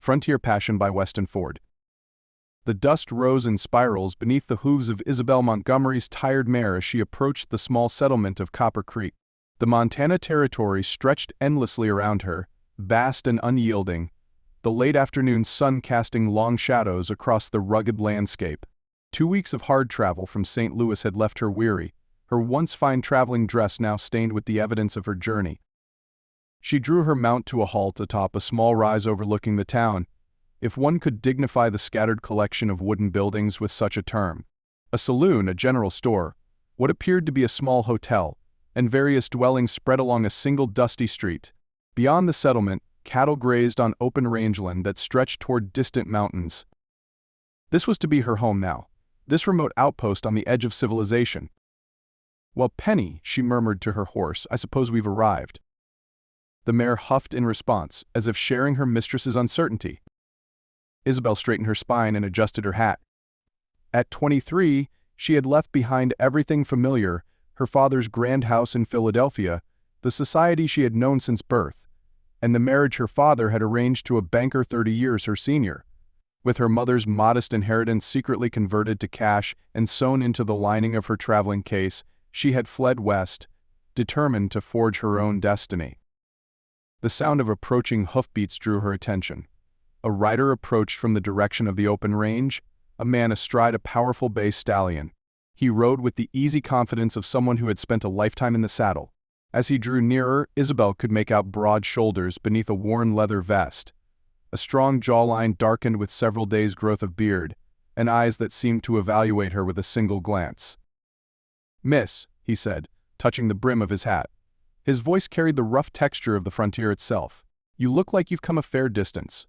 Frontier Passion by Weston Ford. The dust rose in spirals beneath the hooves of Isabelle Montgomery's tired mare as she approached the small settlement of Copper Creek. The Montana Territory stretched endlessly around her, vast and unyielding, the late afternoon sun casting long shadows across the rugged landscape. 2 weeks of hard travel from St. Louis had left her weary, her once fine traveling dress now stained with the evidence of her journey. She drew her mount to a halt atop a small rise overlooking the town, if one could dignify the scattered collection of wooden buildings with such a term. A saloon, a general store, what appeared to be a small hotel, and various dwellings spread along a single dusty street. Beyond the settlement, cattle grazed on open rangeland that stretched toward distant mountains. This was to be her home now, this remote outpost on the edge of civilization. "Well, Penny," she murmured to her horse, "I suppose we've arrived." The mare huffed in response, as if sharing her mistress's uncertainty. Isabelle straightened her spine and adjusted her hat. At 23, she had left behind everything familiar, her father's grand house in Philadelphia, the society she had known since birth, and the marriage her father had arranged to a banker 30 years her senior. With her mother's modest inheritance secretly converted to cash and sewn into the lining of her traveling case, she had fled west, determined to forge her own destiny. The sound of approaching hoofbeats drew her attention. A rider approached from the direction of the open range, a man astride a powerful bay stallion. He rode with the easy confidence of someone who had spent a lifetime in the saddle. As he drew nearer, Isabelle could make out broad shoulders beneath a worn leather vest, a strong jawline darkened with several days' growth of beard, and eyes that seemed to evaluate her with a single glance. "Miss," he said, touching the brim of his hat. His voice carried the rough texture of the frontier itself. "You look like you've come a fair distance."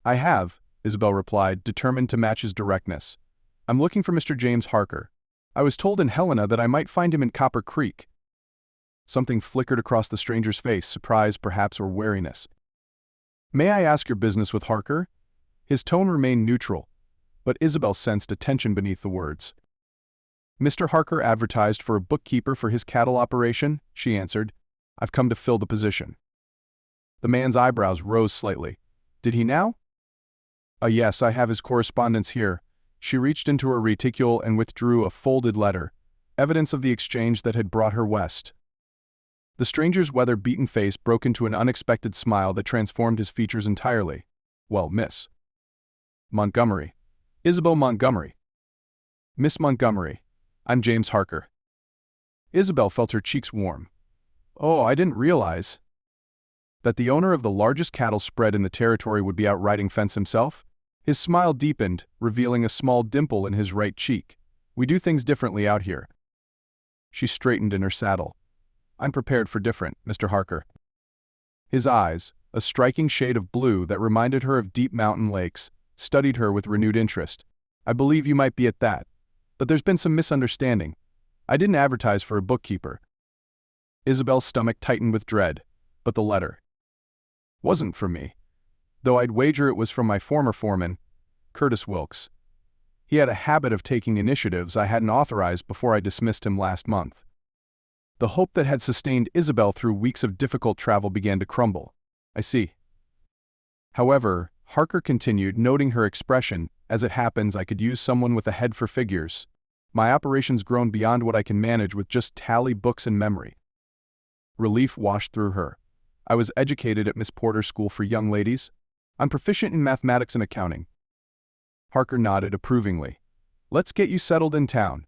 "I have," Isabelle replied, determined to match his directness. "I'm looking for Mr. James Harker. I was told in Helena that I might find him in Copper Creek." Something flickered across the stranger's face, surprise perhaps or wariness. "May I ask your business with Harker?" His tone remained neutral, but Isabelle sensed a tension beneath the words. "Mr. Harker advertised for a bookkeeper for his cattle operation," she answered. "I've come to fill the position." The man's eyebrows rose slightly. "Did he now?" Yes, I have his correspondence here." She reached into her reticule and withdrew a folded letter, evidence of the exchange that had brought her west. The stranger's weather-beaten face broke into an unexpected smile that transformed his features entirely. "Well, Miss Montgomery. Isabelle Montgomery." "Miss Montgomery, I'm James Harker." Isabelle felt her cheeks warm. "Oh, I didn't realize that the owner of the largest cattle spread in the territory would be out riding fence himself." His smile deepened, revealing a small dimple in his right cheek. "We do things differently out here." She straightened in her saddle. "I'm prepared for different, Mr. Harker." His eyes, a striking shade of blue that reminded her of deep mountain lakes, studied her with renewed interest. "I believe you might be at that. But there's been some misunderstanding. I didn't advertise for a bookkeeper." Isabelle's stomach tightened with dread. "But the letter wasn't for me. Though I'd wager it was from my former foreman, Curtis Wilkes. He had a habit of taking initiatives I hadn't authorized before I dismissed him last month." The hope that had sustained Isabelle through weeks of difficult travel began to crumble. "I see." However, Harker continued, noting her expression, "As it happens, I could use someone with a head for figures. My operation's grown beyond what I can manage with just tally books and memory." Relief washed through her. "I was educated at Miss Porter's School for Young Ladies. I'm proficient in mathematics and accounting." Harker nodded approvingly. "Let's get you settled in town.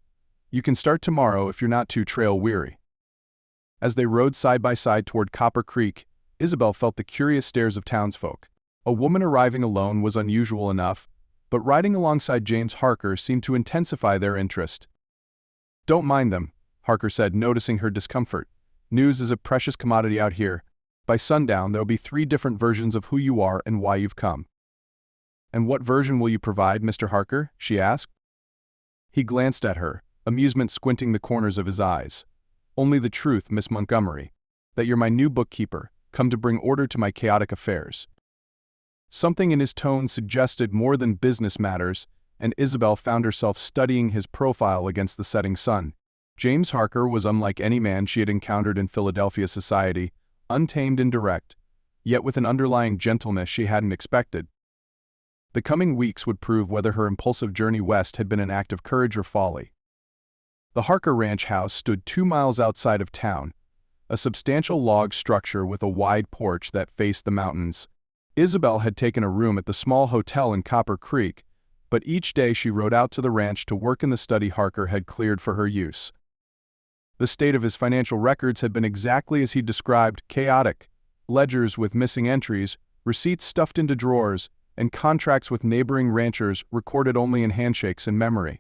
You can start tomorrow if you're not too trail-weary." As they rode side by side toward Copper Creek, Isabelle felt the curious stares of townsfolk. A woman arriving alone was unusual enough, but riding alongside James Harker seemed to intensify their interest. "Don't mind them," Harker said, noticing her discomfort. "News is a precious commodity out here. By sundown, there'll be 3 different versions of who you are and why you've come." "And what version will you provide, Mr. Harker?" she asked. He glanced at her, amusement squinting the corners of his eyes. "Only the truth, Miss Montgomery. That you're my new bookkeeper, come to bring order to my chaotic affairs." Something in his tone suggested more than business matters, and Isabelle found herself studying his profile against the setting sun. James Harker was unlike any man she had encountered in Philadelphia society, untamed and direct, yet with an underlying gentleness she hadn't expected. The coming weeks would prove whether her impulsive journey west had been an act of courage or folly. The Harker ranch house stood 2 miles outside of town, a substantial log structure with a wide porch that faced the mountains. Isabelle had taken a room at the small hotel in Copper Creek, but each day she rode out to the ranch to work in the study Harker had cleared for her use. The state of his financial records had been exactly as he described: chaotic, ledgers with missing entries, receipts stuffed into drawers, and contracts with neighboring ranchers recorded only in handshakes and memory.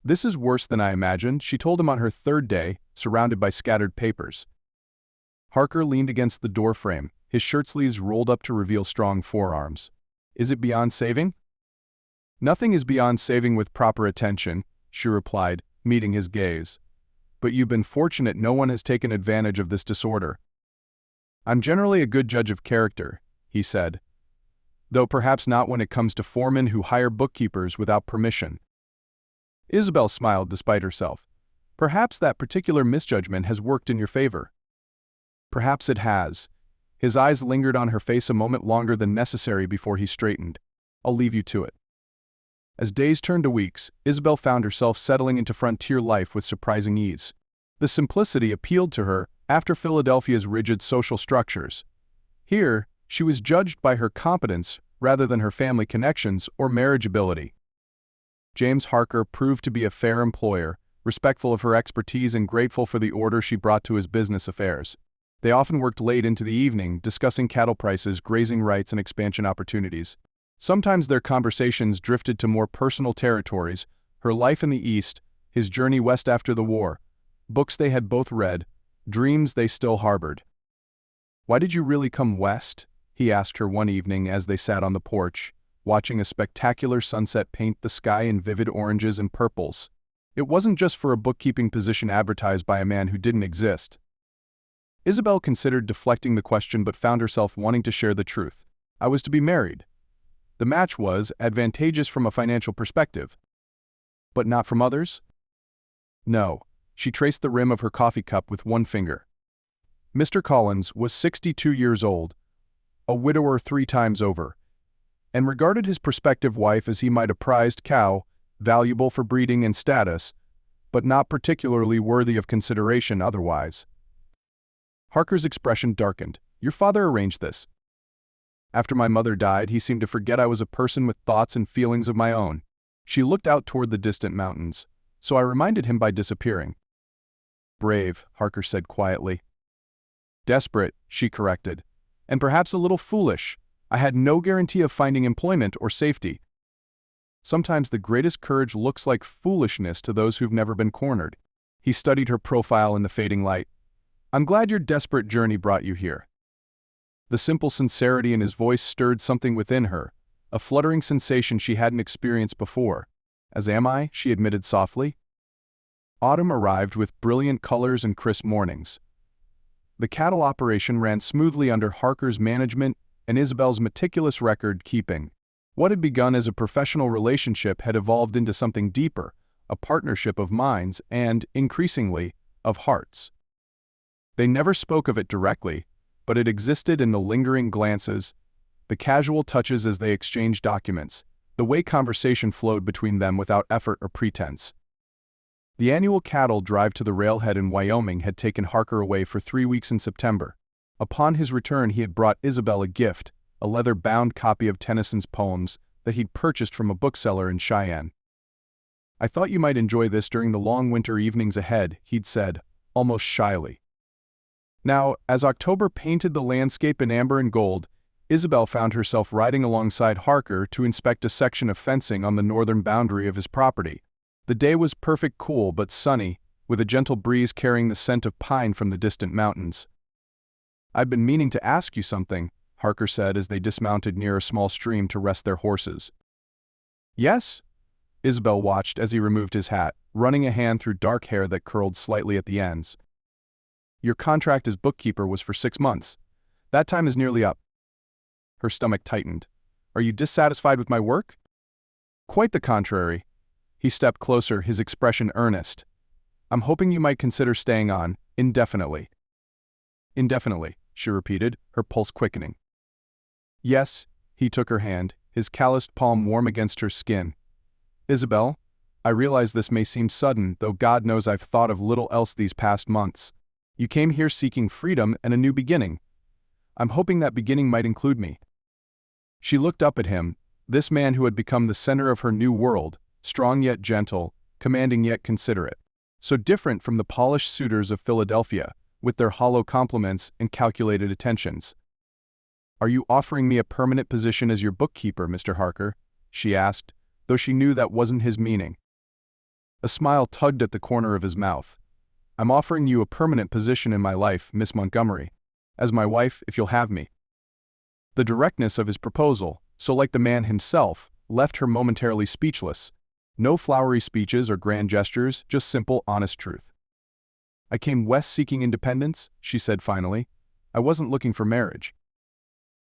"This is worse than I imagined," she told him on her third day, surrounded by scattered papers. Harker leaned against the doorframe, his shirt sleeves rolled up to reveal strong forearms. "Is it beyond saving?" "Nothing is beyond saving with proper attention," she replied, meeting his gaze. "But you've been fortunate no one has taken advantage of this disorder." "I'm generally a good judge of character," he said, "though perhaps not when it comes to foremen who hire bookkeepers without permission." Isabelle smiled despite herself. "Perhaps that particular misjudgment has worked in your favor." "Perhaps it has." His eyes lingered on her face a moment longer than necessary before he straightened. "I'll leave you to it." As days turned to weeks, Isabelle found herself settling into frontier life with surprising ease. The simplicity appealed to her after Philadelphia's rigid social structures. Here, she was judged by her competence rather than her family connections or marriageability. James Harker proved to be a fair employer, respectful of her expertise and grateful for the order she brought to his business affairs. They often worked late into the evening, discussing cattle prices, grazing rights, and expansion opportunities. Sometimes their conversations drifted to more personal territories: her life in the East, his journey west after the war, books they had both read, dreams they still harbored. "Why did you really come west?" he asked her one evening as they sat on the porch, watching a spectacular sunset paint the sky in vivid oranges and purples. It wasn't just for a bookkeeping position advertised by a man who didn't exist. Isabelle considered deflecting the question but found herself wanting to share the truth. "I was to be married. The match was advantageous from a financial perspective." "But not from others?" "No." She traced the rim of her coffee cup with one finger. "Mr. Collins was 62 years old, a widower 3 times over, and regarded his prospective wife as he might a prized cow, valuable for breeding and status, but not particularly worthy of consideration otherwise." Harker's expression darkened. "Your father arranged this?" "After my mother died, he seemed to forget I was a person with thoughts and feelings of my own." She looked out toward the distant mountains, "so I reminded him by disappearing." "Brave," Harker said quietly. "Desperate," she corrected, "and perhaps a little foolish. I had no guarantee of finding employment or safety." Sometimes the greatest courage looks like foolishness to those who've never been cornered. He studied her profile in the fading light. "I'm glad your desperate journey brought you here." The simple sincerity in his voice stirred something within her, a fluttering sensation she hadn't experienced before. "As am I," she admitted softly. Autumn arrived with brilliant colors and crisp mornings. The cattle operation ran smoothly under Harker's management and Isabelle's meticulous record-keeping. What had begun as a professional relationship had evolved into something deeper, a partnership of minds and, increasingly, of hearts. They never spoke of it directly, but it existed in the lingering glances, the casual touches as they exchanged documents, the way conversation flowed between them without effort or pretense. The annual cattle drive to the railhead in Wyoming had taken Harker away for 3 weeks in September. Upon his return he had brought Isabelle a gift, a leather-bound copy of Tennyson's poems that he'd purchased from a bookseller in Cheyenne. "I thought you might enjoy this during the long winter evenings ahead," he'd said, almost shyly. Now, as October painted the landscape in amber and gold, Isabelle found herself riding alongside Harker to inspect a section of fencing on the northern boundary of his property. The day was perfect cool but sunny, with a gentle breeze carrying the scent of pine from the distant mountains. "I've been meaning to ask you something," Harker said as they dismounted near a small stream to rest their horses. "Yes?" Isabelle watched as he removed his hat, running a hand through dark hair that curled slightly at the ends. "Your contract as bookkeeper was for 6 months. That time is nearly up." Her stomach tightened. "Are you dissatisfied with my work?" "Quite the contrary." He stepped closer, his expression earnest. "I'm hoping you might consider staying on, indefinitely." "Indefinitely." she repeated, her pulse quickening. Yes, he took her hand, his calloused palm warm against her skin. Isabelle, I realize this may seem sudden, though God knows I've thought of little else these past months. You came here seeking freedom and a new beginning. I'm hoping that beginning might include me. She looked up at him, this man who had become the center of her new world, strong yet gentle, commanding yet considerate. So different from the polished suitors of Philadelphia, with their hollow compliments and calculated attentions. Are you offering me a permanent position as your bookkeeper, Mr. Harker? She asked, though she knew that wasn't his meaning. A smile tugged at the corner of his mouth. I'm offering you a permanent position in my life, Miss Montgomery. As my wife, if you'll have me. The directness of his proposal, so like the man himself, left her momentarily speechless. No flowery speeches or grand gestures, just simple, honest truth. I came west seeking independence, she said finally. I wasn't looking for marriage.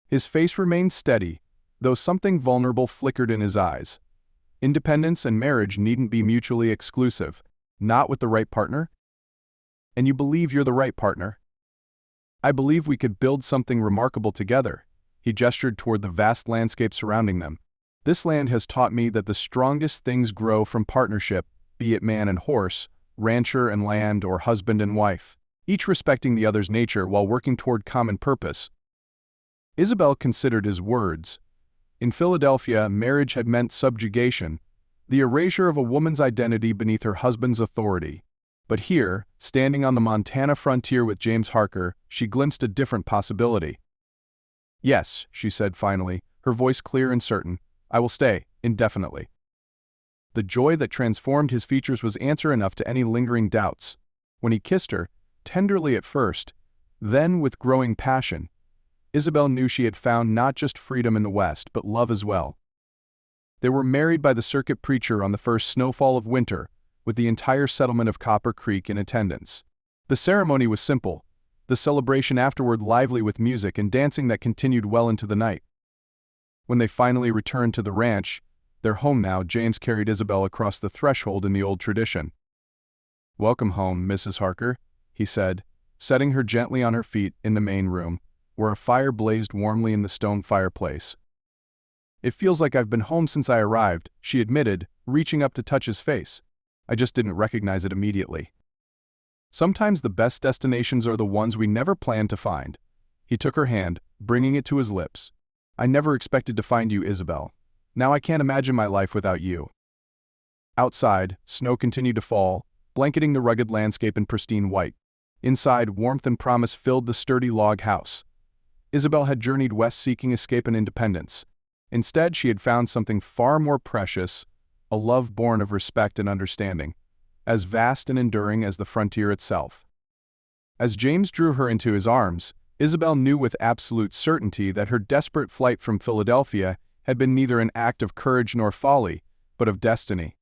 His face remained steady, though something vulnerable flickered in his eyes. Independence and marriage needn't be mutually exclusive, not with the right partner. And you believe you're the right partner? I believe we could build something remarkable together. He gestured toward the vast landscape surrounding them. This land has taught me that the strongest things grow from partnership, be it man and horse, rancher and land, or husband and wife, each respecting the other's nature while working toward common purpose. Isabelle considered his words. In Philadelphia, marriage had meant subjugation, the erasure of a woman's identity beneath her husband's authority. But here, standing on the Montana frontier with James Harker, she glimpsed a different possibility. Yes, she said finally, her voice clear and certain, I will stay, indefinitely. The joy that transformed his features was answer enough to any lingering doubts. When he kissed her, tenderly at first, then with growing passion, Isabelle knew she had found not just freedom in the West, but love as well. They were married by the circuit preacher on the first snowfall of winter, with the entire settlement of Copper Creek in attendance. The ceremony was simple, the celebration afterward lively with music and dancing that continued well into the night. When they finally returned to the ranch, their home now, James carried Isabelle across the threshold in the old tradition. Welcome home, Mrs. Harker, he said, setting her gently on her feet in the main room, where a fire blazed warmly in the stone fireplace. It feels like I've been home since I arrived, she admitted, reaching up to touch his face. I just didn't recognize it immediately. Sometimes the best destinations are the ones we never planned to find. He took her hand, bringing it to his lips. I never expected to find you, Isabelle. Now I can't imagine my life without you. Outside, snow continued to fall, blanketing the rugged landscape in pristine white. Inside, warmth and promise filled the sturdy log house. Isabelle had journeyed west seeking escape and independence. Instead, she had found something far more precious, a love born of respect and understanding, as vast and enduring as the frontier itself. As James drew her into his arms, Isabelle knew with absolute certainty that her desperate flight from Philadelphia had been neither an act of courage nor folly, but of destiny.